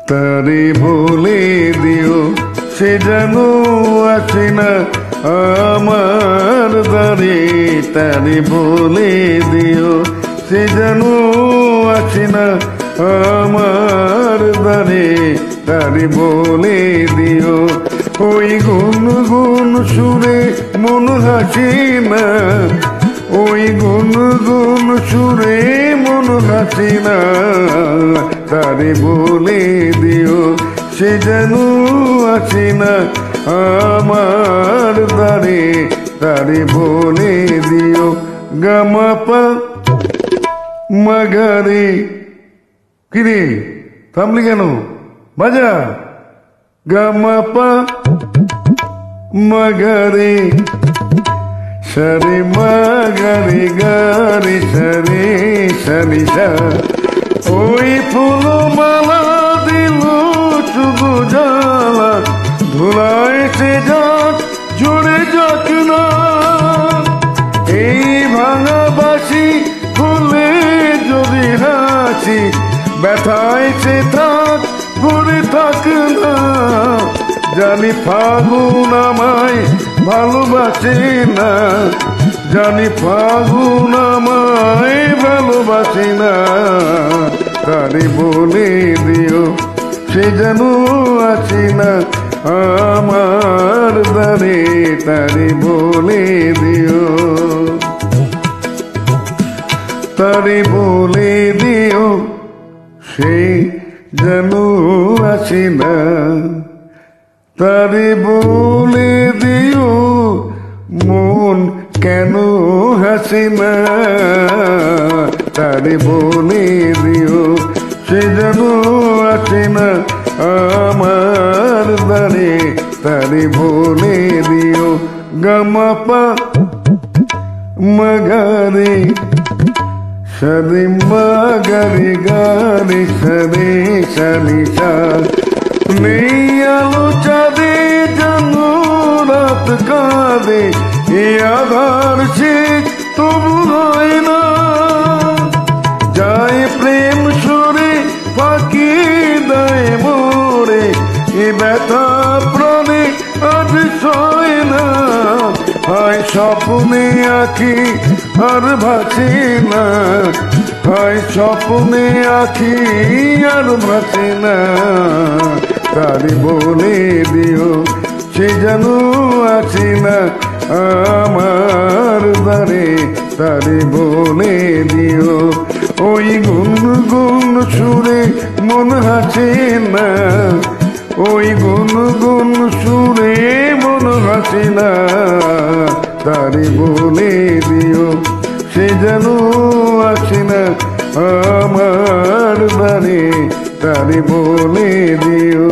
তারে বলে দিও সে যেন আসে না আমার দ্বারে। তারে বলে দিও সে যেন আসে না আমার দ্বারে। তারে বলে দিও ওই গুনগুন সুরে মন হাসে না। ওই গুনগুন সুরে মন হাসে না। তারে বলে দিও সে যেন আসে না আমার দ্বারে। তারে বলে দিও গামাপা মাগারে। কিরে থামলি কেন? বাজা গামাপা মাগারে সারে মাগারে গারে সারে সানি সা। ওই ফুলমালা দিল শুধু জ্বালা ধুলায় সে যাক জুড়ে যাক না। এই ভাঙা বাসি ফুলে যদি হাসি ব্যথায় সে থাক ঘুরে থাক না। জানি ফাগুন আমায় ভালোবাসে না। জানি ফাগুন আমায় ভালোবাসে না। তারে বলে দিও সে যেন আসে না আমার দ্বারে। তারে বলে দিও। তারে বলে দিও সে যেন আসে না। তারে বলে দিও মন কেন হাসে না। তারে বলে দিও সে যেন আসে না আমার দ্বারে। তারে বলে দিও গামাপা মাগারে সারে মাগারে গারে সারে সানি সা। নেই আলো চাঁদে যেন রাত কাঁদে এ আধার শেষ তবু হয় না। যায় প্রেম সুরে ফাঁকি দেয় মোরে এ ব্যথা প্রাণে আজ সয় না। হয় স্বপ্নে আঁকি আর ভাসে না। হয় স্বপ্নে আঁকি আর ভাসে না। তারে বলে দিও সে যেন আসে না আমার দ্বারে। তারে বলে দিও ওই গুনগুন সুরে মন হাসে না। ওই গুনগুন সুরে মন হাসে না। তারে বলে দিও সে যেন আসে না আমার দ্বারে। তারে বলে দিও।